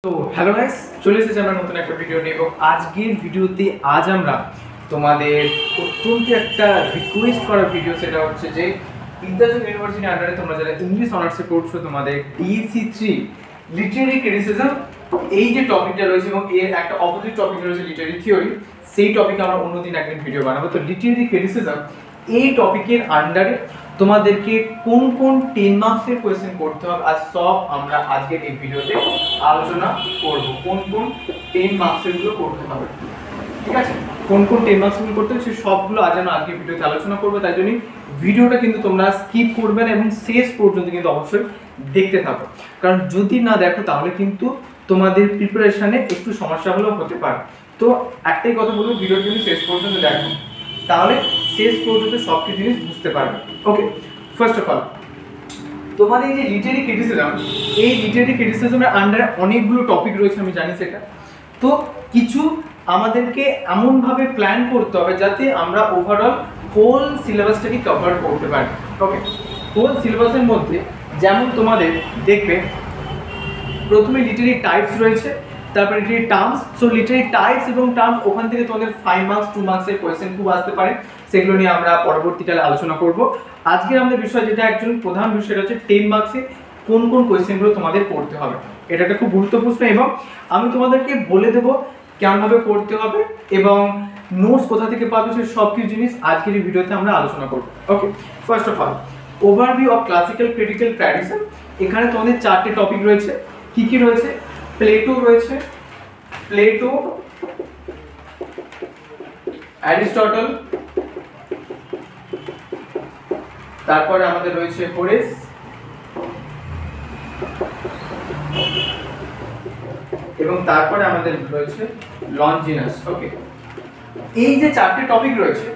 তো hello guys, চলে এসেছি আমরা নতুন একটা ভিডিও নিয়ে। এবং আজকের ভিডিওতে আমরা তোমাদের অত্যন্ত একটা রিকোয়েস্ট করা ভিডিও, সেটা হচ্ছে যে বিদ্যাসাগর ইউনিভার্সিটির আন্ডারে তোমরা যারা ইংলিশ অনার্সে পড়ছো, তোমাদের DEC3 লিটারেরি ক্রিটিসিজম এই যে টপিকটা রয়েছে এবং এর একটা অপোজিট টপিক রয়েছে লিটারেরি থিওরি, সেই টপিকে আমরা অন্যদিন একদিন ভিডিও বানাবো। তো লিটারেরি ক্রিটিসিজম এই টপিকের আন্ডারে তোমাদেরকে কোন কোন 10 মার্কসের কোয়েশ্চেন করতে হবে আর সব আমরা আজকের এই ভিডিওতে আলোচনা করব। কোন কোন 10 মার্কসের গুলো করতে হবে, ঠিক আছে? কোন কোন 10 মার্কস গুলো করতে হবে সেই সবগুলো আজ আমরা আজকের ভিডিওতে আলোচনা করব। তাই জন্য ভিডিওটা কিন্তু তোমরা স্কিপ করবে না এবং শেষ পর্যন্ত কিন্তু অবশ্যই দেখতে থাকো, কারণ যদি না দেখো তাহলে কিন্তু তোমাদের প্রিপারেশনে একটু সমস্যা হলেও হতে পারে। তো একটাই কথা বলবো, ভিডিওটা কিন্তু শেষ পর্যন্ত দেখো, তাহলে শেষ পর্যন্ত সব কিছু জিনিস বুঝতে পারবে। ওকে, ফার্স্ট অফ অল তোমাদের এই যে লিটারেরি ক্রিটিসিজম, এই লিটারেরি ক্রিটিসিজমের আন্ডারে অনেকগুলো টপিক রয়েছে, আমি জানি সেটা। তো কিছু আমাদেরকে এমনভাবে প্ল্যান করতে হবে যাতে আমরা ওভারঅল হোল সিলেবাসটাকে কভার করতে পারি। ওকে, হোল সিলেবাসের মধ্যে যেমন তোমাদের দেখবে প্রথমে লিটারেরি টাইপস রয়েছে, তারপরে literary terms. So literary types এবং টার্মস ওখান থেকে তোমাদের 5 মার্কস 2 মার্কসের কোয়েশ্চেন খুব আসতে পারে, সেগুলো নিয়ে আমরা পরবর্তীকালে আলোচনা করব। আজকে আমাদের বিষয় যেটা একজন প্রধান বিষয় হচ্ছে 10 মার্কসে কোন কোন কোয়েশ্চেনগুলো তোমাদের করতে হবে। এটা একটা খুব গুরুত্বপূর্ণ এবং আমি তোমাদেরকে বলে দেবো কেমনভাবে করতে হবে এবং নোটস কোথা থেকে পাবে সেই সব কিছু জিনিস আজকের এই ভিডিওতে আমরা আলোচনা করব। Okay, first of all overview of classical critical tradition. এখানে তোমাদের 4টে টপিক রয়েছে। কি কি রয়েছে? প্লেটো রয়েছে, প্লেটো, অ্যারিস্টটল, তারপরে আমাদের রয়েছে হোরেস, এবং তারপরে আমাদের রয়েছে লনজিনাস। ওকে, এই যে 4টে টপিক রয়েছে,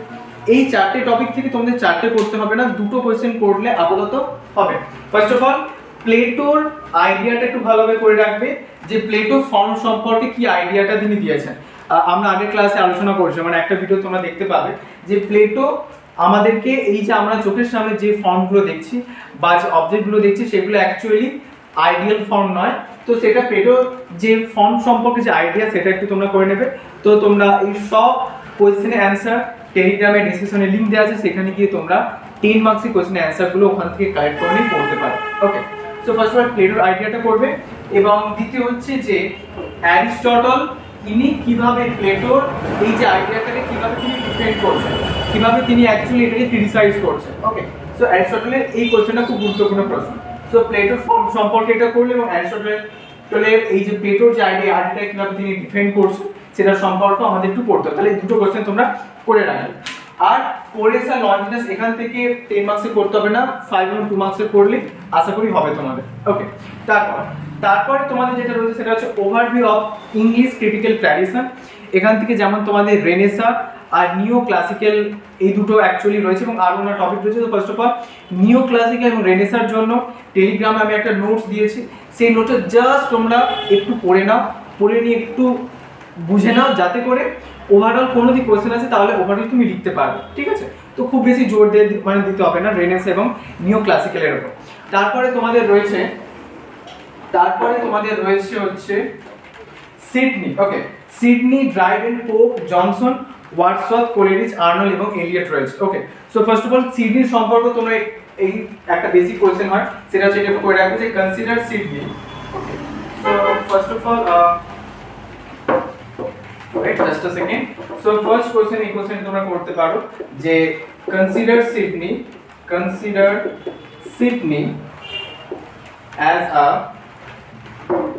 এই 4টে টপিক থেকে তোমাদের 4টে করতে হবে না, দুটো কোয়েশ্চেন করলে আপাতত হবে। ফার্স্ট অফ অল প্লেটোর আইডিয়াটা একটু ভালোভাবে করে রাখবে, যে প্লেটো ফর্ম সম্পর্কে কি আইডিয়াটা তিনি দিয়েছেন। আমরা আগের ক্লাসে আলোচনা করছি, মানে একটা ভিডিও তোমরা দেখতে পাবে, যে প্লেটো আমাদেরকে এই যে আমরা চোখের সামনে যে ফর্মগুলো দেখছি বা যে অবজেক্টগুলো দেখছি সেগুলো অ্যাকচুয়ালি আইডিয়াল ফর্ম নয়। তো সেটা প্লেটো যে ফর্ম সম্পর্কে যে আইডিয়া সেটা একটু তোমরা করে নেবে। তো তোমরা এই সব কোয়েশ্চেনের অ্যান্সার টেলিগ্রামে ডিসক্রিপশনে লিঙ্ক দেওয়া আছে, সেখানে গিয়ে তোমরা 10 মার্কসের কোয়েশ্চেনের অ্যান্সারগুলো ওখান থেকে কালেক্ট করে নিয়ে পড়তে পারো। ওকে, সো ফার্স্ট অফ অল প্লেটোর আইডিয়াটা করবে এবং দ্বিতীয় হচ্ছে যে অ্যারিস্টটল তিনি কিভাবে প্লেটোর এই যে আইডিয়াটাকে কিভাবে তিনি ডিফেন্ড করছেন, কিভাবে তিনি অ্যাকচুয়ালি এটাকে ক্রিটিসাইজ করছেন। ওকে, সো অ্যারিস্টটলের এই কোয়েশ্চেনটা খুব গুরুত্বপূর্ণ প্রশ্ন। সো প্লেটোর ফর্ম সম্পর্কে এটা করলে এবং অ্যারিস্টটলের এই যে প্লেটোর যে আইডিয়াটা কিভাবে তিনি ডিফেন্ড করছেন সেটা সম্পর্কে আমাদের একটু পড়তে হবে। তাহলে এই দুটো কোয়েশ্চেন তোমরা করে রাখবে। আর হোরেস আর লনজিনাস এখান থেকে 10 মার্কসে করতে হবে না, 5 এবং 2 মার্কসে করলে আশা করি হবে তোমাদের। ওকে, তারপরে তোমাদের যেটা রয়েছে সেটা হচ্ছে overview of English critical tradition. এখান থেকে যেমন তোমাদের রেনেসা আর নিও ক্লাসিক্যাল এই দুটো অ্যাকচুয়ালি রয়েছে এবং আরও অন্য টপিক রয়েছে। তো ফার্স্ট অফ অল নিও ক্লাসিক্যাল এবং রেনেসার জন্য টেলিগ্রামে আমি একটা নোটস দিয়েছি, সেই নোটটা জাস্ট তোমরা একটু পড়ে নাও, পড়ে নিয়ে একটু বুঝে নাও, যাতে করে ওভারঅল কোনো দিক কোয়েশ্চেন আছে তাহলে ওভারঅল তুমি লিখতে পারবে, ঠিক আছে? তো খুব বেশি জোর দিয়ে দিতে হবে না রেনেসা এবং নিও ক্লাসিক্যালের উপর। তারপরে তোমাদের রয়েছে হচ্ছে Sidney. Okay, Sidney, Dryden, Pope, Johnson, Wordsworth, Coleridge, Arnold এবং এলিয়ট রয়েছে। Okay, so first of all সিডনির সম্পর্কে তোমরা এই একটা বেসিক কোয়েশ্চেন হয়, সেটা হচ্ছে এটা করে রাখবে যে consider Sidney. Okay, so first of all wait just a second. So first question এই কোশ্চেন তোমরা করতে পারো যে consider Sydney as a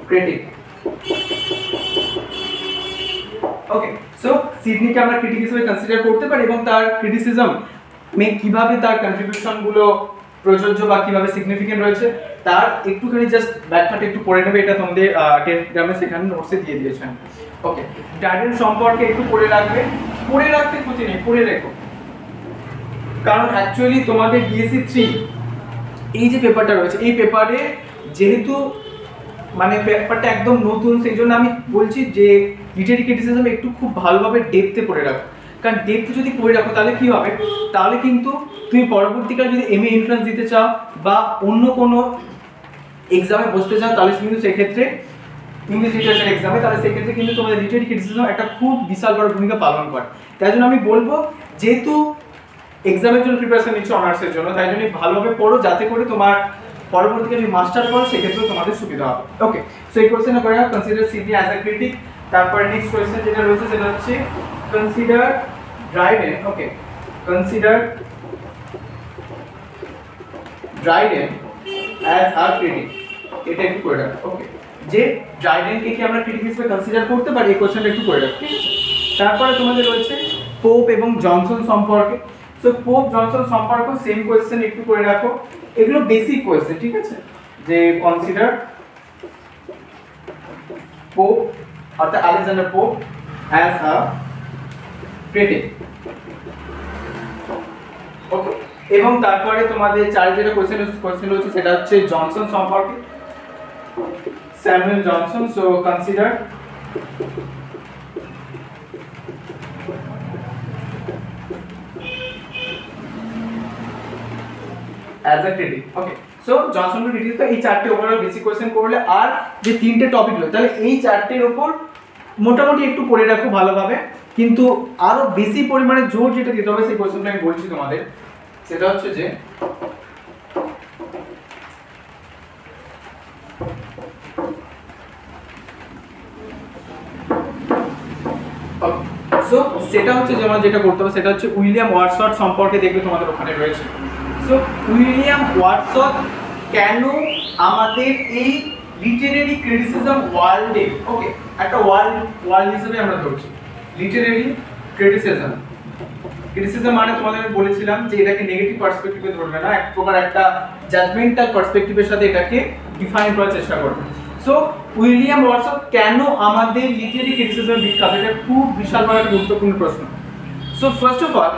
critic. Okay, so সিডনিকে আমরা ক্রিটিক হিসেবে কনসিডার করতে পারি এবং তার ক্রিটিসিজম মে কিভাবে তার কন্ট্রিবিউশন গুলো প্রযোজ্য বা কিভাবে সিগনিফিকেন্ট রয়েছে তার একটুখানি জাস্ট ব্যাখ্যাটা একটু পড়ে নেবে। এটা তোমাদের টেলিগ্রামে সেখানে নোটসে দিয়ে দিয়েছেন। ওকে, ড্রাইডেন সম্পর্কে একটু পড়ে রাখবে, পড়ে রাখতে ক্ষতি নেই, পড়ে রেখো, কারণ অ্যাকচুয়ালি তোমাদের DEC3 এই যে পেপারটা রয়েছে এই পেপারে যেহেতু মানে পেপারটা একদম নতুন, সেই জন্য আমি বলছি যে লিটারেরি ক্রিটিসিজম একটু খুব ভালোভাবে ডেপথে পড়ে রাখো, কারণ ডেপথে যদি পড়ে রাখো তাহলে কি হবে, তাহলে কিন্তু তুমি পরবর্তীকালে যদি MA এন্ট্রান্স দিতে চাও বা অন্য কোনো এক্সামে বসতে চাও তাহলে কিন্তু সেক্ষেত্রে ইংলিশ লিটারেচার এক্সামে, তাহলে সেক্ষেত্রে কিন্তু তোমাদের লিটারেরি ক্রিটিসিজম একটা খুব বিশাল বড় ভূমিকা পালন করে। তাই জন্য আমি বলবো, যেহেতু এক্সামের জন্য প্রিপারেশন নিচ্ছ অনার্সের জন্য, তাই জন্য ভালোভাবে পড়ো, যাতে করে তোমার পরবর্তীতে যদি মাস্টার করো সেক্ষেত্রেও তোমাদের সুবিধা হবে। ওকে, সো এই কোয়েশ্চেনটা করে নাও, consider Sidney as a critic. তারপরে নেক্সট কোয়েশ্চেন যেটা রয়েছে সেটা হচ্ছে consider Dryden. Okay, consider Dryden as a critic, এটা একটু করে রাখো। ওকে, যে ড্রাইডেনকে কি আমরা ক্রিটিক হিসেবে কনসিডার করতে পারি, এই কোয়েশ্চেনটা একটু করে রাখো, ঠিক আছে? তারপরে তোমাদের রয়েছে পোপ এবং জনসন সম্পর্কে। সো পোপ জনসন সম্পর্ক সেম কোয়েশ্চেন একটু করে রাখো, এগুলো বেসিক কোয়েশ্চেন, ঠিক আছে? যে কনসিডার পোপ অর্থাৎ Alexander Pope as a critic. Okay, এবং তারপরে তোমাদের চার যেটা কোয়েশ্চেন রয়েছে সেটা হচ্ছে জনসন সম্পর্কে, Samuel Johnson. So consider as a critic। Okay, so Johnson to critic, তো এই চারটে ওভারঅল বেসিক কোশ্চেন করলে, আর যে তিনটে টপিক রয়েছে তাহলে এই চারটের উপর মোটামুটি একটু পড়ে রাখো ভালোভাবে, কিন্তু আরো বেশি পরিমাণে জোর যেটা দিতে হবে সেই কোশ্চেনটা আমি বলছি তোমাদের, সেটা হচ্ছে যে সো সেটা হচ্ছে যেমন যেটা করতে হবে সেটা হচ্ছে উইলিয়াম ওয়ার্ডসওয়ার্থ সম্পর্কে দেখবে তোমাদের ওখানে রয়েছে। সো উইলিয়াম ওয়ার্ডসওয়ার্থ কেন আমাদের এই লিটারেরি ক্রিটিসিজম ওয়ার্ল্ডে, ওকে, একটা ওয়ার্ল্ড হিসেবে আমরা ধরছি লিটারেরি ক্রিটিসিজম। ক্রিটিসিজম মানে তোমাদের আমি বলেছিলাম যে এটাকে নেগেটিভ পার্সপেক্টিভে ধরবে না, এক প্রকার একটা জাজমেন্টাল পার্সপেক্টিভের সাথে এটাকে ডিফাইন করার চেষ্টা করবে। সো উইলিয়াম ওয়ার্ডসওয়ার্থ কেন আমাদের লিটারেরি ক্রিটিসিজম বিখ্যাত, এটা খুব বিশাল বড় একটা গুরুত্বপূর্ণ প্রশ্ন। So first of all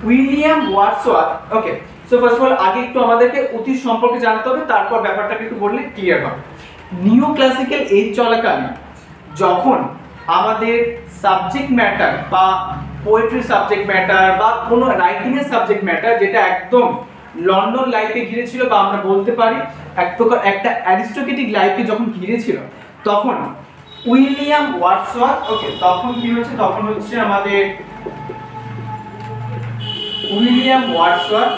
William Wordsworth, okay, so first of all আগে একটু আমাদেরকে অতীত সম্পর্কে জানতে হবে, তারপর ব্যাপারটাকে একটু বললে ক্লিয়ার হবে। নিও ক্লাসিক্যাল এজ চলাকালীন যখন আমাদের সাবজেক্ট ম্যাটার বা পোয়েট্রি সাবজেক্ট ম্যাটার বা কোনো রাইটিং এর সাবজেক্ট ম্যাটার যেটা একদম লন্ডন লাইফে ঘিরে ছিল, বা আমরা বলতে পারি এক প্রকার একটা অ্যারিস্টোক্রেটিক লাইফে যখন ঘিরে ছিল, তখন উইলিয়াম ওয়ার্ডসওয়ার্থ, ওকে, তখন কি হচ্ছে, তখন হচ্ছে আমাদের William Wordsworth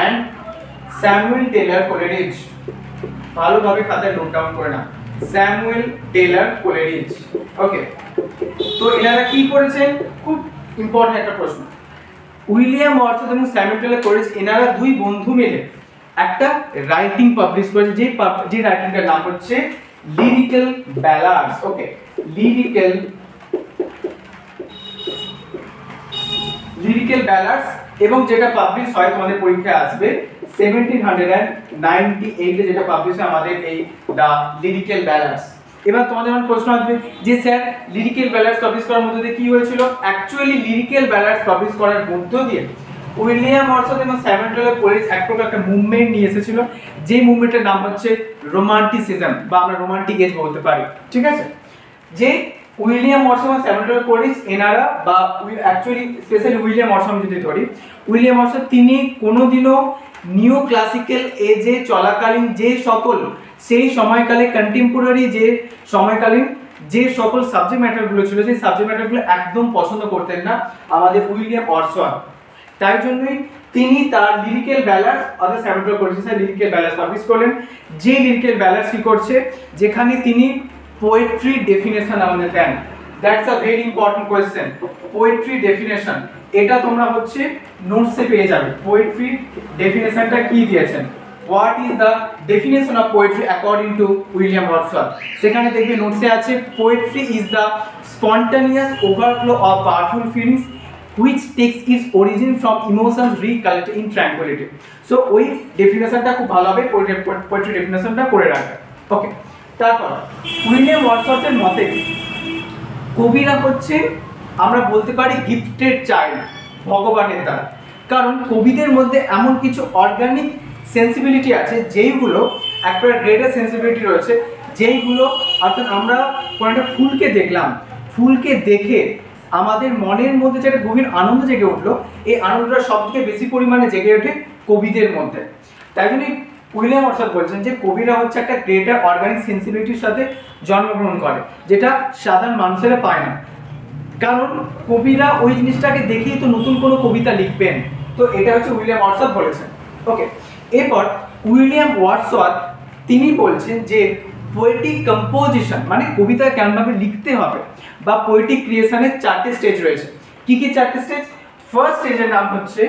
and Samuel Taylor Coleridge, ভালোভাবে খাতায় নোট ডাউন করে না, স্যামুয়েল টেলর কোলেরিজ। ওকে, তো এনারা কি করেছেন, খুব ইম্পর্টেন্ট একটা প্রশ্ন। উইলিয়াম ওয়ার্ডসওয়ার্থ এবং স্যামুয়েল টেলর কোলেরিজ এনারা দুই বন্ধু মিলে একটা রাইটিং পাবলিশ করেছে, যে রাইটিংটার নাম হচ্ছে লিরিক্যাল ব্যালাডস। ওকে, লিরিক্যাল ব্যালাডস, এবং যেটা পাবলিশ হয় তোমাদের পরীক্ষায় আসবে 1798 এ যেটা পাবলিশ হয় আমাদের এই দা লিরিক্যাল ব্যালাডস। এবার তোমাদের মনে প্রশ্ন আসবে যে স্যার লিরিক্যাল ব্যালাডস পাবলিশ করার মধ্যে দিয়ে কি হয়েছিল? অ্যাকচুয়ালি লিরিক্যাল ব্যালাডস পাবলিশ করার মধ্য দিয়ে উইলিয়াম ওয়ার্ডসওয়ার্থ এবং স্যামুয়েল টেলর কোলেরিজ এক প্রকার একটা মুভমেন্ট নিয়ে এসেছিল, যে মুভমেন্টের নাম হচ্ছে রোমান্টিসিজম, বা আমরা রোমান্টিক এজ বলতে পারি, ঠিক আছে? যে উইলিয়াম ওয়ার্ডসওয়ার্থ এবং স্যামুয়েল টেলর কোলেরিজ এনারা, বা অ্যাকচুয়ালি স্পেশালি উইলিয়াম ওয়ার্ডসওয়ার্থ যদি ধরি, উইলিয়াম ওয়ার্ডসওয়ার্থ তিনি কোনোদিনও নিও ক্লাসিক্যাল এজে চলাকালীন যে সকল সেই সময়কালে কন্টেম্পোরারি যে সময়কালীন যে সকল সাবজেক্ট ম্যাটারগুলো ছিল সেই সাবজেক্ট ম্যাটারগুলো একদম পছন্দ করতেন না আমাদের উইলিয়াম ওয়ার্ডসওয়ার্থ। তাই জন্যই তিনি তার লিরিক্যাল ব্যালাডস অর্থাৎ Samuel Taylor Coleridge lyrical ballads publish করলেন, যে লিরিক্যাল ব্যালাডস কি করছে, যেখানে তিনি পোয়েট্রি ডেফিনেশন আমাদের দেন। That's a very important question, poetry definition, এটা তোমরা হচ্ছে নোটসে পেয়ে যাবে। পোয়েট্রি ডেফিনেশনটা কি দিয়েছেন, what is the definition of poetry according to William Wordsworth, সেখানে দেখবে নোটসে আছে poetry is the spontaneous overflow of powerful feelings which takes its origin from emotions recollected in tranquility। So ওই ডেফিনেশনটা খুব ভালোভাবে পোয়েট্রি ডেফিনেশনটা করে রাখবে। ওকে, তারপর উইলিয়াম ওয়ার্ডসওয়ার্থের মতে কবিরা হচ্ছে আমরা বলতে পারি গিফটেড চাইল্ড, ভগবানের দ্বারা, কারণ কবিদের মধ্যে এমন কিছু অর্গানিক সেন্সিবিলিটি আছে যেইগুলো একটা গ্রেটার সেন্সিবিলিটি রয়েছে, যেইগুলো অর্থাৎ আমরা কোনো একটা ফুলকে দেখলাম, ফুলকে দেখে আমাদের মনের মধ্যে যেটা গভীর আনন্দ জেগে উঠলো, এই আনন্দটা সবথেকে বেশি পরিমাণে জেগে ওঠে কবিদের মধ্যে। তাই জন্য উইলিয়াম ওয়ার্ডসওয়ার্থ বলছেন যে কবিরা হচ্ছে একটা গ্রেটার অর্গানিক সেন্সিবিলিটির সাথে জন্মগ্রহণ করে, যেটা সাধারণ মানুষেরা পায় না। কারণ কবিরা ওই জিনিসটাকে দেখেই তো নতুন কোনো কবিতা লিখবেন। তো এটা হচ্ছে উইলিয়াম ওয়ার্ডসওয়ার্থ বলেছেন। ওকে, এরপর উইলিয়াম ওয়ার্ডসওয়ার্থ তিনি বলছেন যে পোয়েটিক কম্পোজিশন মানে কবিতা কেমনভাবে লিখতে হবে বা পোয়েটিক ক্রিয়েশনের 4টে স্টেজ রয়েছে। কি কি 4টে স্টেজ? ফার্স্ট স্টেজের নাম হচ্ছে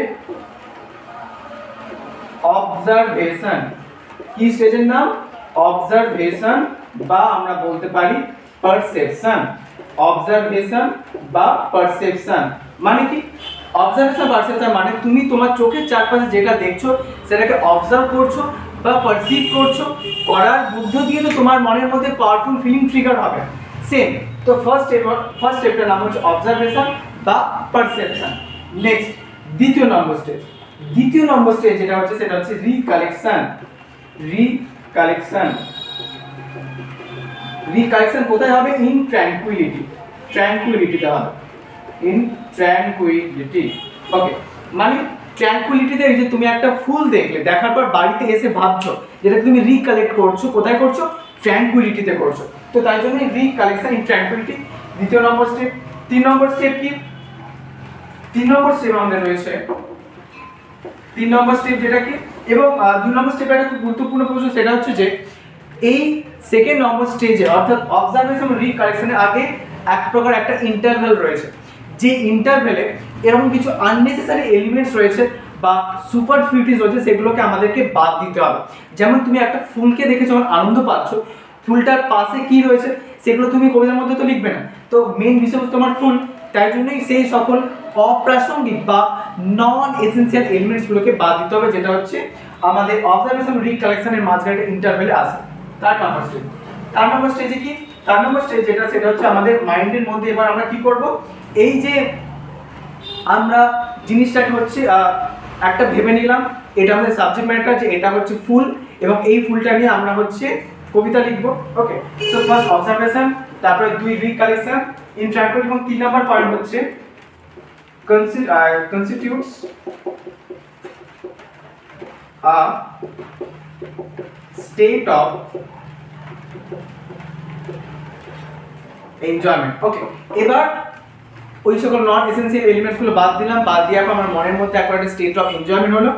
অবজারভেশন। কি স্টেজের নাম? অবজারভেশন বা আমরা বলতে পারি পারসেপশন। অবজারভেশন বা পারসেপশন মানে কি? অবজারভেশন পারসেপশন মানে তুমি তোমার চোখের চারপাশে যেটা দেখছো সেটাকে অবজার্ভ করছো বা পারসিভ করছো, করার বুদ্ধ দিয়ে তো তোমার মনের মধ্যে পাওয়ারফুল ফিলিং ট্রিগার হবে। সেম তো ফার্স্ট স্টেপটার নাম হচ্ছে অবজারভেশন বা পারসেপশন। নেক্সট দ্বিতীয় নম্বর স্টেজ যেটা হচ্ছে সেটা হচ্ছে রিকালেকশন। রিকালেকশন কোথায় হবে? ইন ট্র্যাঙ্কুইলিটিতে হবে। In tranquility. ওকে, মানে ট্র্যাঙ্কুইলিটিতে এই যে তুমি একটা ফুল দেখলে, দেখার পর বাড়িতে এসে ভাবছো, যেটা তুমি রিকালেক্ট করছো, কোথায় করছো? ট্র্যাঙ্কুইলিটিতে করছো। তো তাই জন্য রিকালেকশন ইন ট্র্যাঙ্কুইলিটি দ্বিতীয় নম্বর স্টেপ। 3 নম্বর স্টেপ কি? 3 নম্বর স্টেপ আমাদের রয়েছে 3 নম্বর স্টেপ যেটা কি, এবং 2 নম্বর স্টেপে একটা খুব গুরুত্বপূর্ণ প্রশ্ন, সেটা হচ্ছে যে এই সেকেন্ড নম্বর স্টেজে অর্থাৎ অবজারভেশন রিকালেকশনের আগে এক প্রকার একটা ইন্টারভ্যাল রয়েছে, যে ইন্টারভ্যালে এরকম কিছু আননেসেসারি এলিমেন্টস রয়েছে বা সুপারফিউটিস রয়েছে, সেগুলোকে আমাদেরকে বাদ দিতে হবে। যেমন তুমি একটা ফুলকে দেখে যখন আনন্দ পাচ্ছ, ফুলটার পাশে কি রয়েছে সেগুলো তুমি কবিতার মধ্যে তো লিখবে না, তো মেইন বিষয়বস্তু তোমার ফুল, তাই জন্যই সেই সকল অপ্রাসঙ্গিক বা নন এসেন্সিয়াল এলিমেন্টসগুলোকে বাদ দিতে হবে, যেটা হচ্ছে আমাদের অবজারভেশন রিকালেকশনের মাঝখানে ইন্টারভ্যালে আসে। 4 নম্বর স্টেজ। 4 নম্বর স্টেজে কি? 4 নম্বর স্টেজ যেটা সেটা হচ্ছে আমাদের মাইন্ডের মধ্যে এবার আমরা কি করব, এই যে আমরা জিনিসটাকে হচ্ছে একটা ভেবে নিলাম, এটা আমাদের সাবজেক্ট ম্যাটার, যে এটা হচ্ছে ফুল এবং এই ফুলটা নিয়ে আমরা হচ্ছে কবিতা লিখবো। ওকে, সো ফার্স্ট অবজারভেশন, তারপরে 2 রিকালেকশন ইন ট্র্যাঙ্কুইলিটি, এবং 3 নম্বর পয়েন্ট হচ্ছে constitutes a state of enjoyment. ওকে, এবার ওই সকল নন এসেন্সিয়াল এলিমেন্টস গুলো বাদ দিলাম, বাদ দিয়ে আমার মনের মধ্যে একটা স্টেট অফ এনজয়মেন্ট হলো।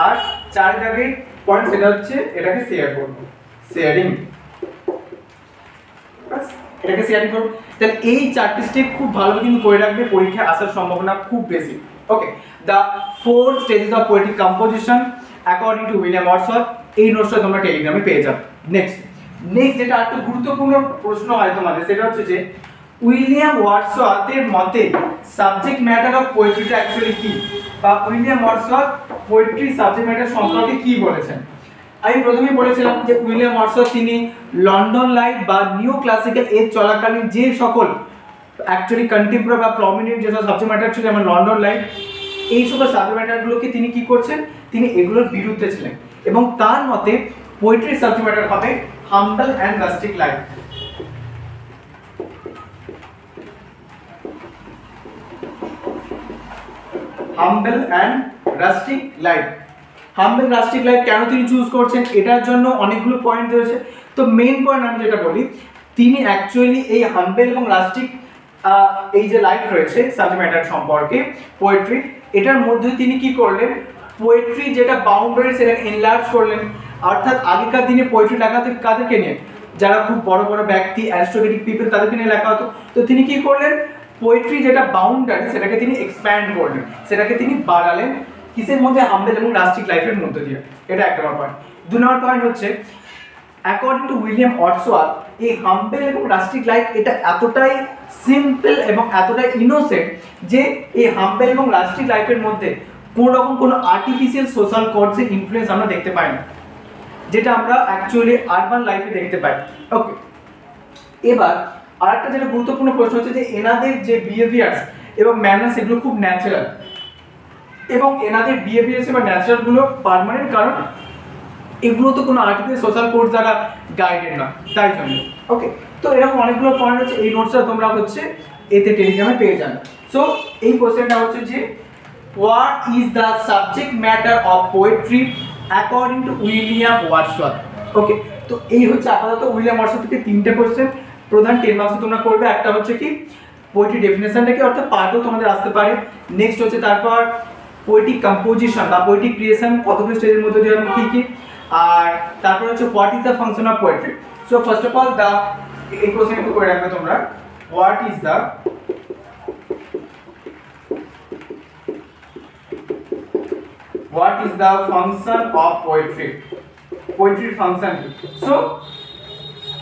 আর 4 দাগের পয়েন্ট সেটা হচ্ছে এটাকে শেয়ার করব, শেয়ারিং। এটাকে শেয়ারিং করব। তাহলে এই 4টি স্টেপ খুব ভালো কিন্তু করে রাখবে, পরীক্ষায় আসার সম্ভাবনা খুব বেশি। Okay, the 4 stages of poetic composition according to William Wordsworth, এই নোটসটা তোমরা টেলিগ্রামে পেয়ে যাবে। নেক্সট যেটা একটা গুরুত্বপূর্ণ প্রশ্ন হয় তোমাদের, সেটা হচ্ছে যে উইলিয়াম ওয়ার্ডসওয়ার্থের মতে সাবজেক্ট ম্যাটার অফ পোয়েট্রিটা অ্যাকচুয়ালি কি, বা William Wordsworth poetry subject matter সম্পর্কে কি বলেছেন। আমি প্রথমেই বলেছিলাম যে উইলিয়াম ওয়ার্ডসওয়ার্থ তিনি লন্ডন লাইফ বা নিও ক্লাসিক্যাল এজ চলাকালীন যে সকল অ্যাকচুয়ালি কন্টেম্পোরারি বা প্রমিনেন্ট যেসব সাবজেক্ট ম্যাটার ছিল, যেমন লন্ডন লাইফ, এই সকল সাবজেক্ট ম্যাটারগুলোকে তিনি কি করছেন, তিনি এগুলোর বিরুদ্ধে ছিলেন, এবং তার মতে পোয়েট্রি সাবজেক্ট ম্যাটার হবে হাম্বল and rustic life. Humble and rustic life. Humble rustic life কেন তিনি চুজ করছেন, এটার জন্য অনেকগুলো পয়েন্ট রয়েছে। তো মেইন পয়েন্ট আমি যেটা বলি, তিনি অ্যাকচুয়ালি এই হাম্বল এবং রাস্টিক এই যে লাইফ রয়েছে সাবজেক্ট ম্যাটার সম্পর্কে পোয়েট্রি, এটার মধ্যে তিনি কি করলেন, পোয়েট্রি যেটা বাউন্ডারি সেটাকে এনলার্জ করলেন। অর্থাৎ আগেকার দিনে পোয়েট্রি লেখা হতো কাদেরকে নিয়ে, যারা খুব বড় বড় ব্যক্তি, অ্যারিস্টোক্রেটিক পিপল, তাদেরকে নিয়ে লেখা হতো। তো তিনি কি করলেন, পোয়েট্রি যেটা বাউন্ডারি সেটাকে তিনি এক্সপ্যান্ড করলেন, সেটাকে তিনি বাড়ালেন, কিসের মধ্যে, হাম্বল এবং রাস্টিক লাইফের মধ্যে দিয়ে। এটা 1 নম্বর পয়েন্ট। 2 নম্বর পয়েন্ট হচ্ছে অ্যাকর্ডিং টু উইলিয়াম ওয়ার্ডসওয়ার্থ এই হাম্বল এবং রাস্টিক লাইফ এটা এতটাই সিম্পল এবং এতটাই ইনোসেন্ট যে এই হাম্বল এবং রাস্টিক লাইফের মধ্যে কোনো রকম কোনো আর্টিফিশিয়াল সোশ্যাল কোডসের ইনফ্লুয়েন্স আমরা দেখতে পাই না, যেটা আমরা অ্যাকচুয়ালি আরবান লাইফে দেখতে পাই। ওকে, এবার আরেকটা যেটা গুরুত্বপূর্ণ প্রশ্ন হচ্ছে যে এনাদের যে বিহেভিয়ার্স এবং ম্যানার্স এগুলো খুব ন্যাচারাল, এবং এনাদের বিহেভিয়ার্স এবং ন্যাচারালগুলো পার্মানেন্ট, কারণ এগুলো তো কোনো আর্টিফিশিয়াল সোশ্যাল কোড দ্বারা গাইডেড না, তাই জন্য। ওকে, তো এরকম অনেকগুলো পয়েন্ট হচ্ছে, এই নোটসটা তোমরা হচ্ছে এতে টেলিগ্রামে পেয়ে যাবে। সো এই কোশ্চেনটা হচ্ছে যে what is the subject matter of poetry according to William Wordsworth. Okay, তো এই হচ্ছে আপাতত উইলিয়াম ওয়ার্ডসওয়ার্থ থেকে 3টে কোশ্চেন প্রধান 10 মার্কস তোমরা করবে। একটা হচ্ছে কি পোয়েট্রি ডেফিনেশনটা কি, অর্থাৎ পার্টও তোমাদের আসতে পারে। নেক্সট হচ্ছে তারপর পোয়েটিক কম্পোজিশন বা পোয়েটিক ক্রিয়েশন কতগুলো স্টেজের মধ্যে দিয়ে কি কি, আর তারপর হচ্ছে what is the function of poetry. So first of all the এই কোশ্চেন একটু করে রাখবে তোমরা, what is the function of poetry? Poetry function. So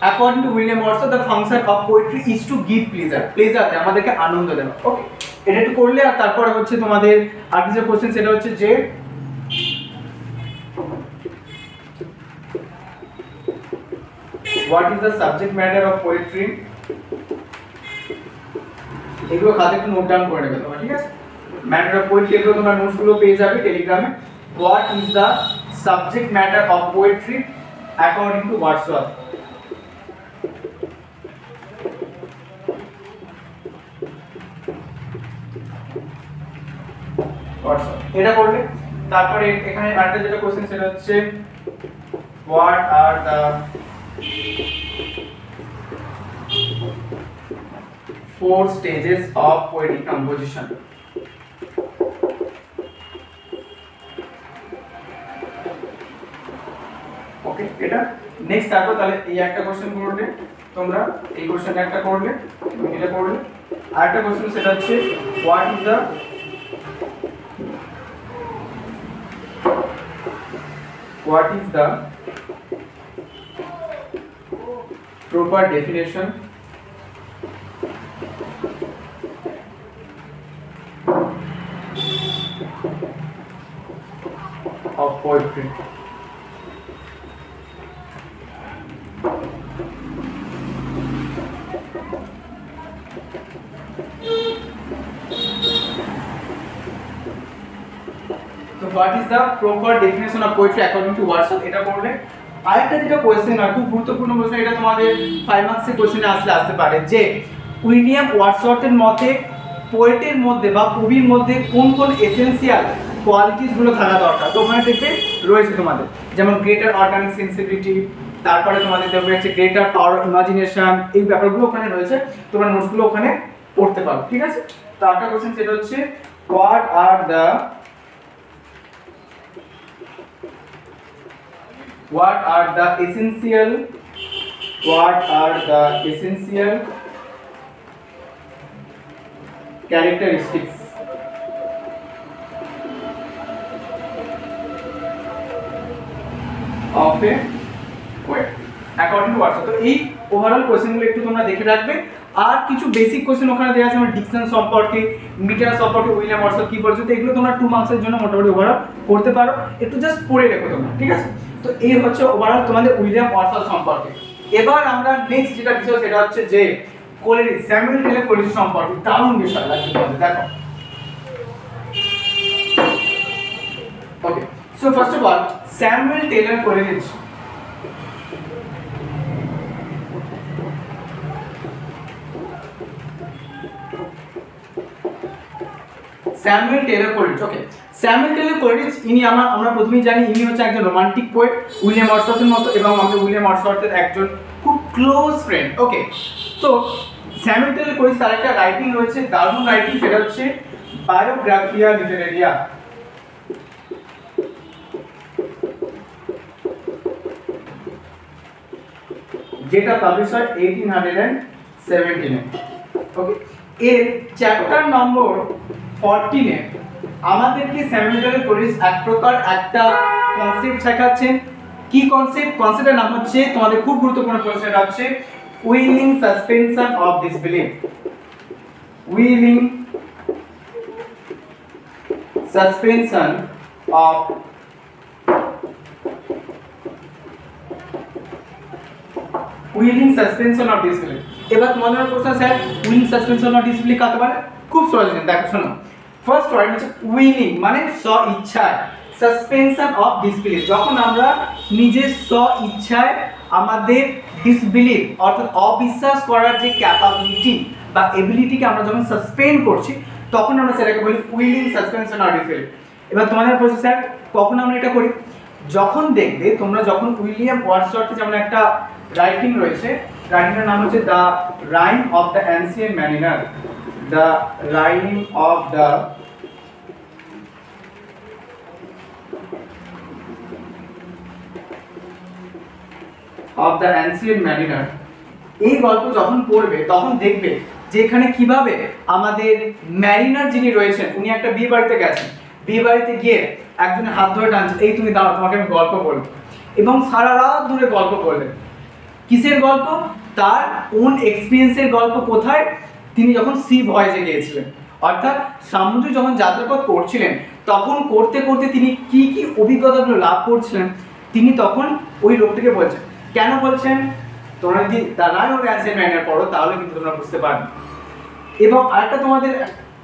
according to William Wordsworth, the function of poetry is to give pleasure. Pleasure দেয়, আমাদেরকে আনন্দ দেয়। ওকে, এটা একটু করলে। আর তারপরে হচ্ছে তোমাদের আরেকটা যে কোশ্চেন সেটা হচ্ছে যে what is the subject matter of poetry? এগুলো খাতে একটু নোট ডাউন করে নেবে তোমরা, ঠিক আছে? ম্যাটার অফ পোয়েট্রি এগুলো তোমরা নোটসগুলো পেয়ে যাবে টেলিগ্রামে। What is the subject matter of poetry according two Wordsworth. এটা করলে তারপরে এখানে আরেকটা যেটা কোশ্চেন সেটা হচ্ছে what are the four stages of poetic composition. ওকে, এটা নেক্সট। তারপর তাহলে এই একটা কোশ্চেন করলে তোমরা, এই কোশ্চেনটা একটা করলে, এটা করলে। আরেকটা কোশ্চেন সেটা হচ্ছে what is the proper definition of poetry. So what is the proper definition of poetry according to Wordsworth? এটা পড়লে। আরেকটা যেটা কোশ্চেন হয়, খুব গুরুত্বপূর্ণ প্রশ্ন, এটা তোমাদের 5 মার্কসের কোশ্চেনে আসতে পারে, যে উইলিয়াম ওয়ার্ডসওয়ার্থের মতে পোয়েটের মধ্যে বা কবির মধ্যে কোন কোন এসেনশিয়াল কোয়ালিটিস গুলো থাকা দরকার। তো ওখানে দেখবে রয়েছে তোমাদের, যেমন গ্রেটার অর্গানিক সেন্সিবিলিটি, তারপরে তোমাদের দেখবে হচ্ছে গ্রেটার পাওয়ার অফ ইমাজিনেশন, এই ব্যাপারগুলো ওখানে রয়েছে। তোমরা নোটসগুলো ওখানে পড়তে পারো, ঠিক আছে? তো একটা কোশ্চেন সেটা হচ্ছে what are the essential characteristics of a poet according to Wordsworth? তো এই ওভারঅল কোশ্চেনগুলো একটু তোমরা দেখে রাখবে। আর কিছু বেসিক কোশ্চেন ওখানে দেওয়া আছে, আমার ডিকশন সম্পর্কে, মিটার সম্পর্কে, উইলিয়াম ওয়ার্ডসওয়ার্থ কি বলছে, তো এগুলো তোমরা 2 মার্কসের জন্য মোটামুটি ওভারঅল করতে পারো, একটু জাস্ট পড়ে রেখো তোমরা, ঠিক আছে? তো এই হচ্ছে ওভারঅল তোমাদের উইলিয়াম ওয়ার্ডসওয়ার্থ সম্পর্কে। এবার আমরা নেক্সট যেটা বিষয় সেটা হচ্ছে যে কোলেরিজ, স্যামুয়েল টেলর কোলেরিজ সম্পর্কে। দারুণ বিষয় লাগছে তোমাদের, দেখো। Okay, so first of all Samuel Taylor Coleridge. Samuel Taylor Coleridge, okay. Samuel Taylor Coleridge ইনি আমরা প্রথমেই জানি ইনি হচ্ছে একজন রোমান্টিক পোয়েট উইলিয়াম ওয়ার্ডসওয়ার্থের মতো, এবং আমাদের উইলিয়াম ওয়ার্ডসওয়ার্থের একজন খুব ক্লোজ ফ্রেন্ড। ওকে, তো স্যামুয়েল টেলর কোলেরিজ তার একটা রাইটিং রয়েছে, দারুণ রাইটিং, সেটা হচ্ছে বায়োগ্রাফিয়া লিটারেরিয়া। যেটা পাবলিশ হয় 1817 এ। ওকে, এর চ্যাপ্টার নম্বর 14 এ আমাদেরকে স্যামুয়েল টেলর কোলেরিজ এক প্রকার একটা কনসেপ্ট শেখাচ্ছেন। কি কনসেপ্ট? কনসেপ্টের নাম হচ্ছে, তোমাদের খুব গুরুত্বপূর্ণ প্রশ্ন হচ্ছে willing suspension of disbelief. Willing suspension of willing suspension of disbelief. এবার তোমাদের প্রশ্ন, sir willing suspension of disbelief কাকে বলে? খুব সহজ, দেখো শোনো। ফার্স্ট ওয়ার্ড হচ্ছে উইলিং, মানে স্ব ইচ্ছায়, সাসপেনশন অফ ডিসবিলিফ, যখন আমরা নিজের স্ব ইচ্ছায় আমাদের ডিসবিলিফ অর্থাৎ অবিশ্বাস করার যে ক্যাপাবিলিটি বা এবিলিটিকে আমরা যখন সাসপেন্ড করছি, তখন আমরা সেটাকে বলি উইলিং সাসপেনশন অফ ডিসবিলিফ। এবার তোমাদের প্রশ্ন, স্যার কখন আমরা এটা করি? যখন দেখবে তোমরা, যখন উইলিয়াম ওয়ার্ডসওয়ার্থের যেমন একটা রাইটিং রয়েছে, রাইটিংটার নাম হচ্ছে the Rime of the Ancient Mariner, the Rime of the Ancient Mariner, এই গল্প যখন পড়বে তখন দেখবে যে এখানে কিভাবে আমাদের ম্যারিনার যিনি রয়েছেন উনি একটা বিয়ে বাড়িতে গেছেন, বিয়ে বাড়িতে গিয়ে একজনের হাত ধরে টানছে, এই তুমি দাও তোমাকে আমি গল্প বলবো, এবং সারা রাত ধরে গল্প বললেন। কিসের গল্প? তার ওন এক্সপিরিয়েন্সের গল্প। কোথায়? তিনি যখন সি ভয়েজে গিয়েছিলেন, অর্থাৎ সমুদ্রে যখন যাত্রাপথ করছিলেন, তখন করতে করতে তিনি কি কি অভিজ্ঞতাগুলো লাভ করছিলেন তিনি তখন ওই লোকটিকে বলছেন। কেন বলছেন? তোমরা যদি the Rime of the Ancient Mariner পড়ো তাহলে কিন্তু তোমরা বুঝতে পারবে। এবং আরেকটা তোমাদের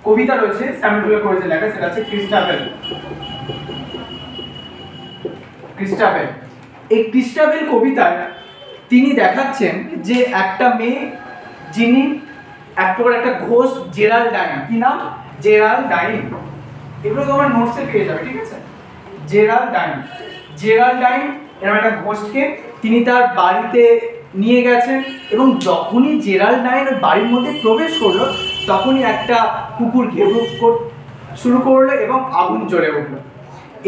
কবিতা রয়েছে স্যামুয়েল করেছে লেখা, সেটা হচ্ছে ক্রিস্টাবেল। ক্রিস্টাবেল, এই ক্রিস্টাবেল কবিতায় তিনি দেখাচ্ছেন যে একটা মেয়ে যিনি এক প্রকার একটা ঘোস্ট, জেরাল্ডাইন। কি নাম? জেরাল্ডাইন। এগুলো তোমার নোটসে পেয়ে যাবে, ঠিক আছে? জেরাল্ডাইন, জেরাল্ডাইন এরকম একটা ঘোস্টকে তিনি তার বাড়িতে নিয়ে গেছেন, এবং যখনই জেরাল্ডাইন বাড়ির মধ্যে প্রবেশ করলো তখনই একটা কুকুর ঘেউ শুরু করলো এবং আগুন জ্বলে উঠলো।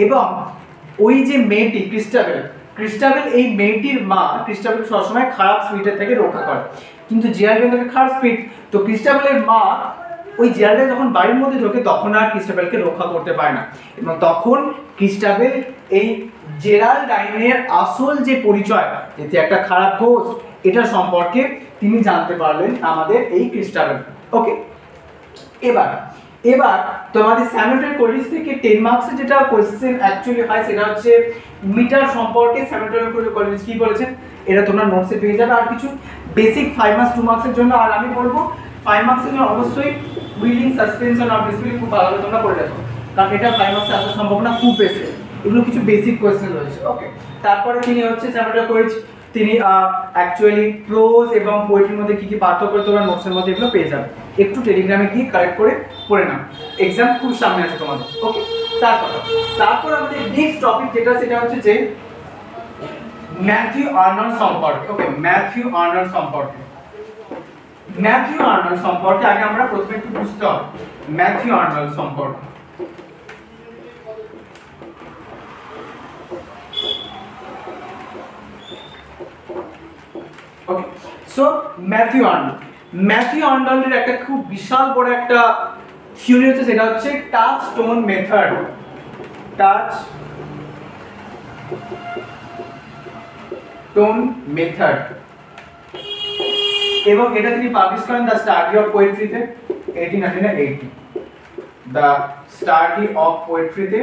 এবং ওই যে মেয়েটি ক্রিস্টাবেল, ক্রিস্টাবেল এই মেয়েটির মা ক্রিস্টাবেল সবসময় খারাপ স্পিরিটের থেকে রক্ষা করে, কিন্তু জেরাল্ডাইন থেকে খারাপ স্পিরিট, তো ক্রিস্টাবেলের মা ওই জেরাল্ডাইন যখন বাড়ির মধ্যে ঢোকে তখন আর ক্রিস্টাবেলকে রক্ষা করতে পারে না, এবং তখন ক্রিস্টাবেল এই জেরাল্ডাইনের আসল যে পরিচয়, এতে একটা খারাপ ঘোস্ট, এটা সম্পর্কে তিনি জানতে পারলেন আমাদের এই ক্রিস্টাবেল। ওকে, এবার তোমাদের স্যামুয়েল কলিজ থেকে 10 মার্কসের যেটা কোশ্চেন অ্যাকচুয়ালি হয় সেটা হচ্ছে মিটার সম্পর্কে স্যামুয়েল কলিজ কি বলেছেন, এটা তোমরা নোটসে পেয়ে যাবে। আর কিছু বেসিক 5 মার্কস 2 মার্কসের জন্য, আর আমি বলবো 5 মার্কসের জন্য অবশ্যই উইলিং, সাসপেনশন অফ ডিসপ্লে খুব ভালোভাবে তোমরা পড়ে রাখো, কারণ এটা 5 মার্কসে আসার সম্ভাবনা খুব বেশি। এগুলো কিছু বেসিক কোশ্চেন রয়েছে। ওকে, তারপরে তিনি হচ্ছে স্যামুয়েল কলিজ, তিনি অ্যাকচুয়ালি প্রোজ এবং পোয়েট্রির মধ্যে কি কি পার্থক্য তোমরা নোটসের মধ্যে এগুলো পেয়ে যাবে, একটু টেলিগ্রামে গিয়ে কালেক্ট করে পড়ে নাও, এক্সাম খুব সামনে আছে তোমাদের। ওকে, তারপর আমাদের নেক্সট টপিক যেটা, সেটা হচ্ছে যে ম্যাথিউ আর্নল্ড সম্পর্কে। ওকে, ম্যাথিউ আর্নল্ড সম্পর্কে, ম্যাথিউ আর্নল্ড সম্পর্কে আগে আমরা প্রথমে একটু বুঝতে হবে ম্যাথিউ আর্নল্ড সম্পর্কে। ওকে, সো ম্যাথিউ আর্নল্ডের একটা খুব বিশাল বড় একটা থিওরি হচ্ছে, সেটা হচ্ছে টাচস্টোন মেথড। টাচস্টোন মেথড, এবং এটা তিনি পাবলিশ করেন দ্য স্টাডি অফ পোয়েট্রিতে 1880, দ্য স্টাডি অফ পোয়েট্রিতে,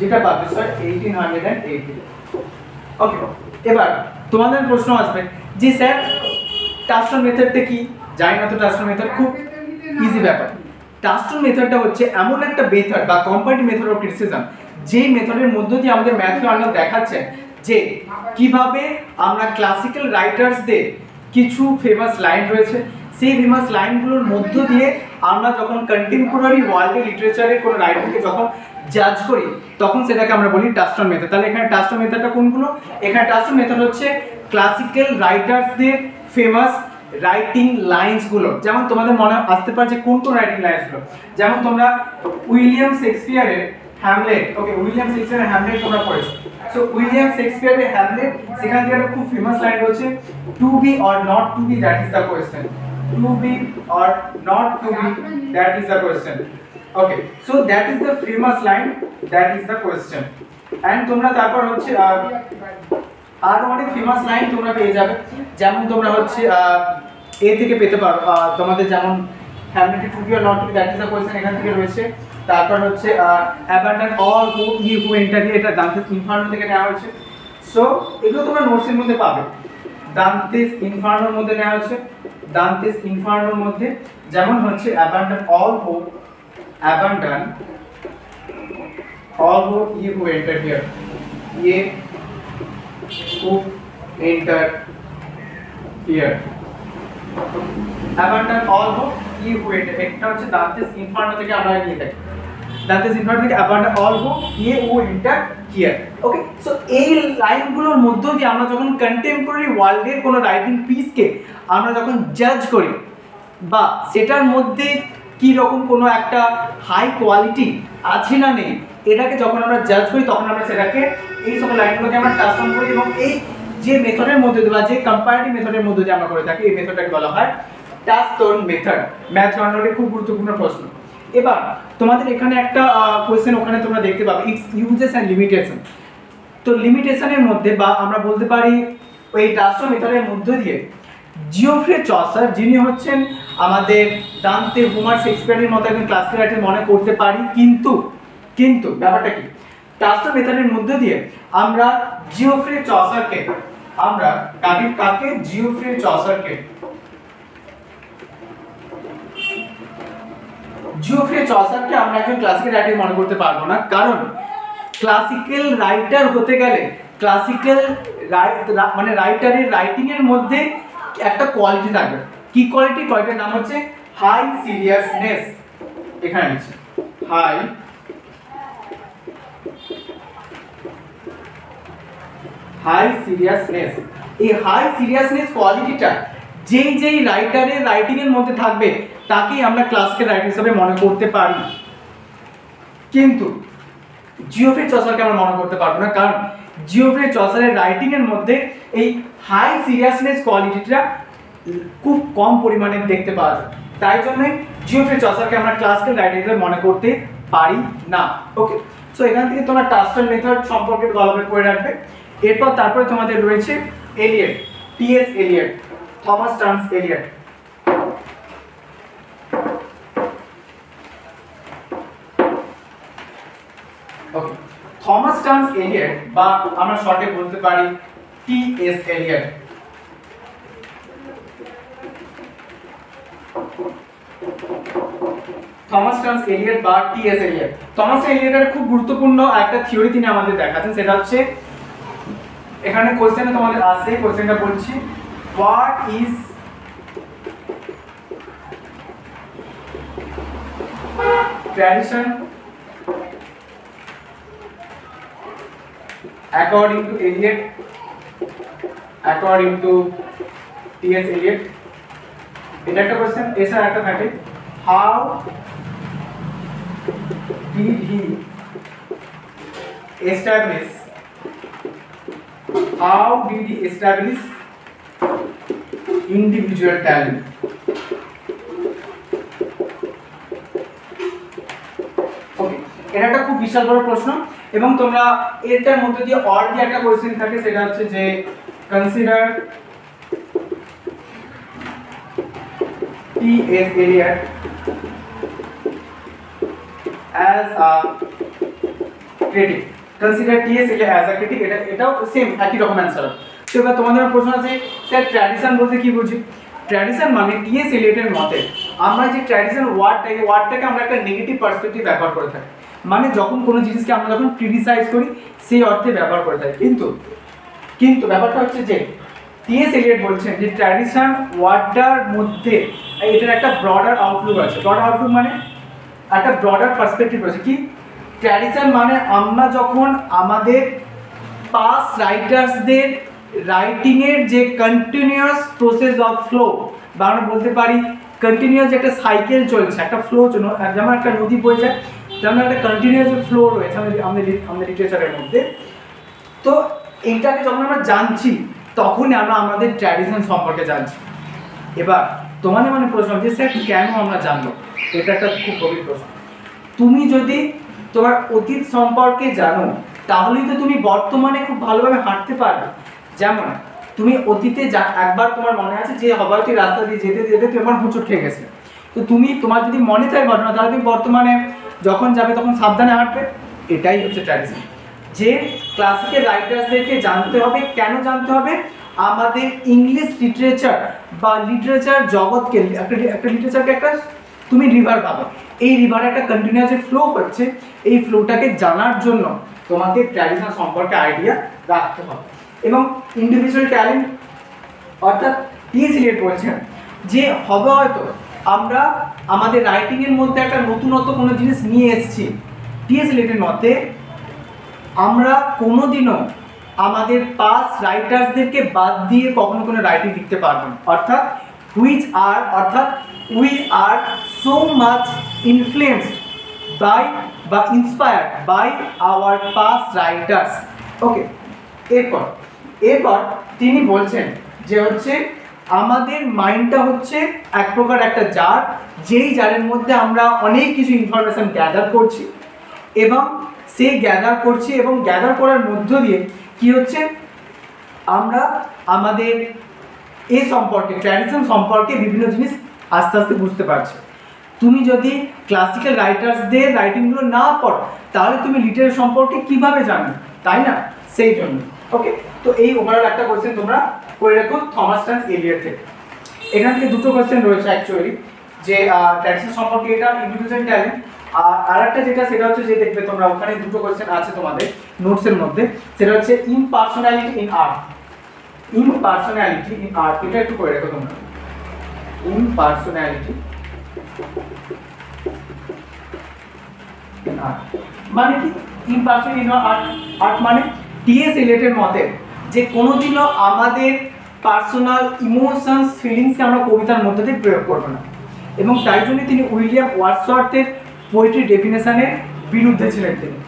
যেটা পাবলিশ হয় 1880। ওকে, এবার তোমাদের প্রশ্ন আসবে যে স্যার টাচস্টোন মেথডটা কি? জানি না তো। টাচস্টোন মেথড খুব ইজি ব্যাপার। টাচস্টোন মেথডটা হচ্ছে এমন একটা মেথড বা কম্পারেটিভ মেথড অফ ক্রিটিসিজম, যে মেথডের মধ্য দিয়ে আমাদের ম্যাথিউ আর্নল্ড দেখাচ্ছেন যে কিভাবে আমরা ক্লাসিক্যাল রাইটার্সদের কিছু ফেমাস লাইন রয়েছে, সেই ফেমাস লাইনগুলোর মধ্য দিয়ে আমরা যখন কন্টেম্পোরারি ওয়ার্ল্ডের লিটারেচারের কোনো রাইটারকে যখন জাজ করি তখন সেটাকে আমরা বলি টাচস্টোন মেথড। তাহলে এখানে টাচস্টোন মেথডটা কোনগুলো? এখানে টাচস্টোন মেথড হচ্ছে ক্লাসিক্যাল রাইটার্সদের ফেমাস রাইটিং লাইন্সগুলো। যেমন তোমাদের মনে আসতে পারে যে কোন কোন রাইটিং লাইন্সগুলো, যেমন তোমরা উইলিয়াম শেক্সপিয়ারের হ্যামলেট, ওকে, উইলিয়াম শেক্সপিয়ারের হ্যামলেট তোমরা পড়েছো। সো উইলিয়াম শেক্সপিয়ারের হ্যামলেট, সেখান থেকে একটা খুব ফেমাস লাইন রয়েছে, to be or not to be, that is the question. To be or not to be, that is the question. Okay, so that is the famous line, that is the question. And তোমরা তারপর হচ্ছে আর অনেক famous line তোমরা পেয়ে যাবে, যেমন তোমরা হচ্ছে এ থেকে পেতে পারো, তোমাদের যেমন Hamlet to be or not to be, that is the question, এখান থেকে রয়েছে। তারপর হচ্ছে abandon all hope he who enter, এটা দান্তেস ইনফার্নো থেকে নেওয়া হয়েছে। সো এগুলো তোমরা নোটসের মধ্যে পাবে। দান্তেস ইনফার্নোর মধ্যে নেওয়া হয়েছে, দান্তেস ইনফার্নোর মধ্যে যেমন হচ্ছে abandon all hope, abandon all hope he who enter here, ইয়ে who entered here, abandon all hope he who entered, এটা হচ্ছে দান্তেস ইনফার্নো থেকে আমরা নিয়ে থাকি। দান্তেস ইনফার্ট অ্যাবাউট অল হু ইয়ে ও এন্টার হিয়ার। ওকে, সো এই লাইনগুলোর মধ্য দিয়ে আমরা যখন কন্টেম্পোরারি ওয়ার্ল্ডের কোনো রাইটিং পিসকে আমরা যখন জাজ করি বা সেটার মধ্যে কী রকম কোনো একটা হাই কোয়ালিটি আছে না নেই, এটাকে যখন আমরা জাজ করি তখন আমরা সেটাকে এই সকল লাইনগুলোকে আমরা ট্রান্সফর্ম করি এবং এই যে মেথডের মধ্যে বা যে কম্পারেটিভ মেথডের মধ্যে যে আমরা করে থাকি এই মেথডটাকে বলা হয় টাচস্টোন মেথড। ম্যাথ কন্ট্রোলের খুব গুরুত্বপূর্ণ প্রশ্ন। এবার তোমাদের এখানে একটা কোয়েশ্চেন ওখানে তোমরা দেখতে পাবে, ইটস ইউজেস অ্যান্ড লিমিটেশন। তো লিমিটেশনের মধ্যে বা আমরা বলতে পারি ওই টাচস্টোন মেথডের মধ্য দিয়ে জিওফ্রে চসার, যিনি হচ্ছেন আমাদের দান্তে, হোমার, শেক্সপিয়ারের মতো একজন ক্লাসিক্যাল রাইটার মনে করতে পারি, কিন্তু ব্যাপারটা কি, টাচস্টোন মেথডের মধ্য দিয়ে আমরা জিওফ্রে চসারকে আমরা কাকে জিওফ্রে চসারকে আমরা একজন ক্লাসিক্যাল রাইটার মনে করতে পারবো না, কারণ ক্লাসিক্যাল রাইটার হতে গেলে ক্লাসিক্যাল মানে রাইটারের রাইটিং এর মধ্যে একটা কোয়ালিটি থাকবে। কি কোয়ালিটি? কোয়ালিটির নাম হচ্ছে হাই সিরিয়াসনেস। এখানে আছে হাই সিরিয়াসনেস। এই হাই সিরিয়াসনেস কোয়ালিটিটা যেই রাইটারের রাইটিং এর মধ্যে থাকবে তাকেই আমরা ক্লাসিক্যাল রাইটার হিসেবে মনে করতে পারি। কিন্তু জিওফ্রে চসারকে আমরা মনে করতে পারবো না, কারণ জিওফ্রে চসারের রাইটিং এর মধ্যে এই হাই সিরিয়াসনেস কোয়ালিটিটা খুব কম পরিমাণে দেখতে পাওয়া যায়। তাই জন্যই জিওফ্রে চসারকে আমরা ক্লাসিক্যাল রাইটার হিসেবে মনে করতে পারি না। ওকে, সো এখান থেকে তোমরা টাচস্টোন মেথড সম্পর্কে ভালো করে রাখবে। এরপর তারপরে তোমাদের রয়েছে Eliot, TS Eliot, Thomas Stearns Eliot. Okay, Thomas Stearns Eliot বা আমরা শর্টে বলতে পারি TS Eliot. Thomas Stearns Eliot বা টিএস এলিয়ট। থমাস এলিয়টের খুব গুরুত্বপূর্ণ একটা থিওরি তিনি আমাদের দেখাচ্ছেন, সেটা হচ্ছে এখানে কোশ্চেনে তোমাদের আসে, কোশ্চেনটা বলছি, what is tradition according to Eliot, according to T.S. Eliot। এটা একটা কোশ্চেন। এছাড়া একটা থাকে, how did he establish individual talent? ওকে, এটা একটা খুব বিশাল বড় প্রশ্ন এবং তোমরা এটার মধ্যে দিয়ে অর দিয়ে একটা কোশ্চেন থাকে, সেটা হচ্ছে যে consider T.S. Eliot as a critic। Consider T.S. Eliot as a critic, এটাও সেম একই রকম অ্যান্সার। তো এবার তোমাদের প্রশ্ন আছে, স্যার ট্র্যাডিশন বলতে কি বুঝি? ট্র্যাডিশন মানে T.S. Eliot-এর মতে আমরা যে ট্র্যাডিশন ওয়ার্ডটাকে আমরা একটা নেগেটিভ পার্সপেক্টিভ ব্যবহার করে থাকি, মানে যখন কোনো জিনিসকে আমরা যখন ক্রিটিসাইজ করি সেই অর্থে ব্যবহার করে থাকি। কিন্তু ব্যাপারটা হচ্ছে যে T.S. Eliot বলছেন যে ট্র্যাডিশন ওয়ার্ডটার মধ্যে এটার একটা ব্রডার আউটলুক আছে। ব্রডার আউটলুক মানে একটা ব্রডার পার্সপেক্টিভ আছে। কি ট্র্যাডিশন মানে আমরা যখন আমাদের পাস্ট রাইটার্সদের রাইটিংয়ের যে কন্টিনিউয়াস প্রসেস অফ ফ্লো, বা আমরা বলতে পারি কন্টিনিউয়াস একটা সাইকেল চলছে, একটা ফ্লো, যেমন একটা নদী বয়ে যায়, যেমন একটা কন্টিনিউয়াস ফ্লো রয়েছে আমাদের লিটারেচারের মধ্যে। তো এইটাকে যখন আমরা জানছি তখনই আমরা আমাদের ট্র্যাডিশন সম্পর্কে জানছি। এবার তোমাদের মানে প্রশ্ন যে স্যার কেন আমরা জানবো? এটা একটা খুব গভীর প্রশ্ন। তুমি যদি তোমার অতীত সম্পর্কে জানো তাহলেই তো তুমি বর্তমানে খুব ভালোভাবে হাঁটতে পারবে। যেমন তুমি অতীতে একবার তোমার মনে আছে যে হয়তো রাস্তা দিয়ে যেতে যেতে তোমার হোঁচট খেয়ে গেছে, তো তোমার যদি মনে থাকে ঘটনা, তাহলে তুমি বর্তমানে যখন যাবে তখন সাবধানে হাঁটবে। এটাই হচ্ছে ট্র্যাডিশন। যে ক্লাসিক্যাল রাইটার্সদেরকে জানতে হবে। কেন জানতে হবে? আমাদের ইংলিশ লিটারেচার বা লিটারেচার জগৎকে একটা লিটারেচারকে একটা তুমি রিভার পাবো, এই রিভারে একটা কন্টিনিউয়াস ফ্লো হচ্ছে, এই ফ্লোটাকে জানার জন্য তোমাকে ট্র্যাডিশন সম্পর্কে আইডিয়া রাখতে হবে। এবং ইন্ডিভিজুয়াল ট্যালেন্ট অর্থাৎ T.S. Eliot বলছেন যে হবে হয়তো আমরা আমাদের রাইটিংয়ের মধ্যে একটা নতুনত্ব কোনো জিনিস নিয়ে এসেছি, টিএস এলিয়টের মতে আমরা কোনোদিনও আমাদের পাস্ট রাইটার্সদেরকে বাদ দিয়ে কখনো কোনো রাইটিং লিখতে পারবো না, অর্থাৎ we are so much influenced by বা inspired by our past writers. Okay, এরপর তিনি বলছেন যে হচ্ছে আমাদের মাইন্ডটা হচ্ছে এক প্রকার একটা জার, যেই জারের মধ্যে আমরা অনেক কিছু ইনফরমেশান গ্যাদার করছি এবং গ্যাদার করার মধ্য দিয়ে কি হচ্ছে আমরা আমাদের এ সম্পর্কে, ট্র্যাডিশন সম্পর্কে বিভিন্ন জিনিস আস্তে আস্তে বুঝতে পারছি। তুমি যদি ক্লাসিক্যাল রাইটার্সদের রাইটিংগুলো না পড়ো তাহলে তুমি লিটারেচার সম্পর্কে কিভাবে জানবে, তাই না? সেই জন্য। ওকে, তো এই ওভারঅল একটা কোয়েশ্চেন তোমরা করে রাখো থমাস টার্নস এলিয়ট থেকে। এখান থেকে দুটো কোয়েশ্চেন রয়েছে অ্যাকচুয়ালি, যে ট্র্যাডিশন সম্পর্কে এটা ইন্ডিভিজুয়াল ট্যালেন্ট, আর একটা যেটা সেটা হচ্ছে যে দেখবে তোমরা ওখানে দুটো কোয়েশ্চেন আছে তোমাদের নোটসের মধ্যে, সেটা হচ্ছে ইমপার্সোনালিটি ইন আর্ট। এটা একটু করে রাখো তোমরা। ইমপার্সোনালিটি ইন আর্ট মানে কি? ইমপার্সোনালিটি ইন আর্ট মানে টিএস এলিয়টের মতে যে কোনোদিনও আমাদের পার্সোনাল ইমোশনস ফিলিংসকে আমরা কবিতার মধ্যে দিয়ে প্রয়োগ করবো না, এবং তাই জন্য তিনি উইলিয়াম ওয়ার্ডসওয়ার্থের পোয়েট্রি ডেফিনেশনের বিরুদ্ধে ছিলেন তিনি।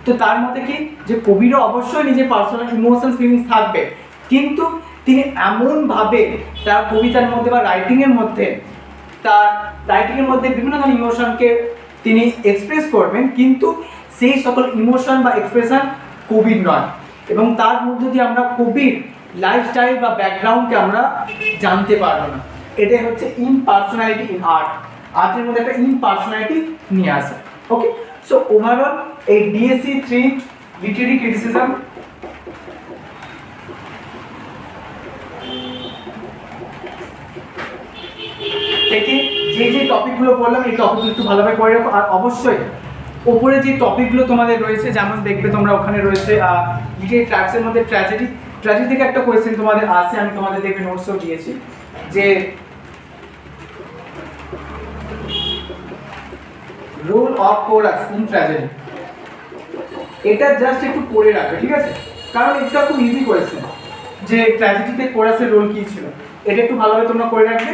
তো তার মতে কি যে কবিরও অবশ্যই নিজের পার্সোনাল ইমোশনস ফিলিংস থাকবে, কিন্তু তিনি এমনভাবে তার কবিতার মধ্যে বা রাইটিংয়ের মধ্যে বিভিন্ন ধরনের ইমোশনকে তিনি এক্সপ্রেস করবেন, কিন্তু সেই সকল ইমোশন বা এক্সপ্রেশন কবির নয়, এবং তার মধ্যে দিয়ে আমরা কবির লাইফস্টাইল বা ব্যাকগ্রাউন্ডকে আমরা জানতে পারবো না। এটাই হচ্ছে ইমপার্সোনালিটি ইন আর্ট। আর্টের মধ্যে একটা ইমপার্সোনালিটি নিয়ে আসে। ওকে, সো ওভারঅল এই ডিএসসি 3 লিটারি ক্রিটিসিজম থেকে যে টপিকগুলো বললাম এই টপিকগুলো একটু ভালোভাবে করে রাখো। আর অবশ্যই ওপরে যে টপিকগুলো তোমাদের রয়েছে, যেমন দেখবে তোমরা ওখানে রয়েছে লিটারি ট্র্যাপসের মধ্যে ট্র্যাজেডি থেকে একটা কোয়েশ্চেন তোমাদের আসে, আমি তোমাদের দেখবে নোটসও দিয়েছি, যে role of chorus in tragedy. এটা জাস্ট একটু পড়ে রাখবে, ঠিক আছে? কারণ এটা খুব ইজি কোয়েশ্চেন যে ট্র্যাজেডিতে কোরাসের রোল কী ছিল, এটা একটু ভালোভাবে তোমরা করে রাখবে।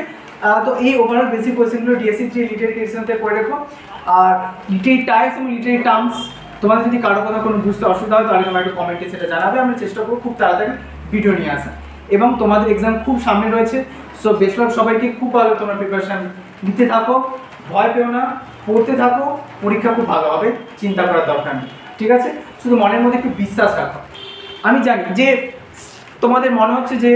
তো এই ওভারঅল বেসিক কোয়েশ্চেনগুলো ডিএসসি 3 লিটারি ক্রিটিসিজমতে করে রাখো। আর লিটারি টাইপস এবং লিটারি টার্মস তোমাদের যদি কারো কোনো বুঝতে অসুবিধা হয় তাহলে তোমরা একটু কমেন্টে সেটা জানাবে, আমরা চেষ্টা করবো খুব তাড়াতাড়ি ভিডিও নিয়ে আসা। এবং তোমাদের এক্সাম খুব সামনে রয়েছে, সো বেস্ট অফ সবাইকে। খুব ভালো তোমরা প্রিপারেশান নিতে থাকো, ভয় পেও না, পড়তে থাকো, পরীক্ষা খুব ভালো হবে, চিন্তা করার দরকার নেই, ঠিক আছে? শুধু মনের মধ্যে একটু বিশ্বাস রাখো। আমি জানি যে তোমাদের মনে হচ্ছে যে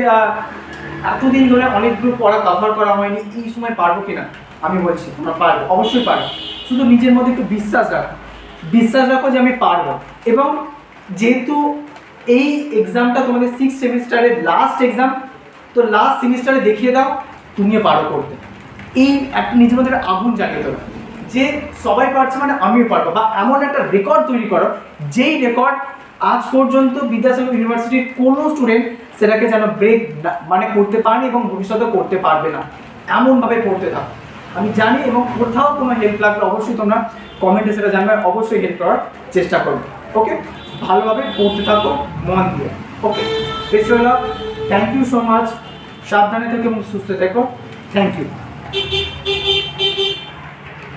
এতদিন ধরে অনেকগুলো পড়া কভার করা হয়নি, এই সময় পারবো কিনা। আমি বলছি তোমরা পারবে, অবশ্যই পারবে। শুধু নিজের মধ্যে একটু বিশ্বাস রাখো যে আমি পারবো। এবং যেহেতু এই এক্সামটা তোমাদের 6th সেমিস্টারের লাস্ট এক্সাম, তো লাস্ট সেমিস্টারে দেখিয়ে দাও তুমিও পারো করতে। এই একটা নিজের মধ্যে একটা আগুন জ্বালিয়ে দেবো যে সবাই পারছে মানে আমিও পারবো, বা এমন একটা রেকর্ড তৈরি করো যেই রেকর্ড আজ পর্যন্ত বিদ্যাসাগর ইউনিভার্সিটির কোনো স্টুডেন্ট সেটাকে যেন ব্রেক মানে করতে পারেনি এবং ভবিষ্যতে করতে পারবে না, এমনভাবে পড়তে থাকো। আমি জানি, এবং কোথাও কোনো হেল্প লাগলে অবশ্যই তোমরা কমেন্টে সেটা জানবে, অবশ্যই হেল্প করার চেষ্টা করবে। ওকে, ভালোভাবে পড়তে থাকো মন দিয়ে। Okay, best of luck, thank you so much. সাবধানে থেকো এবং সুস্থ থেকো। Thank you.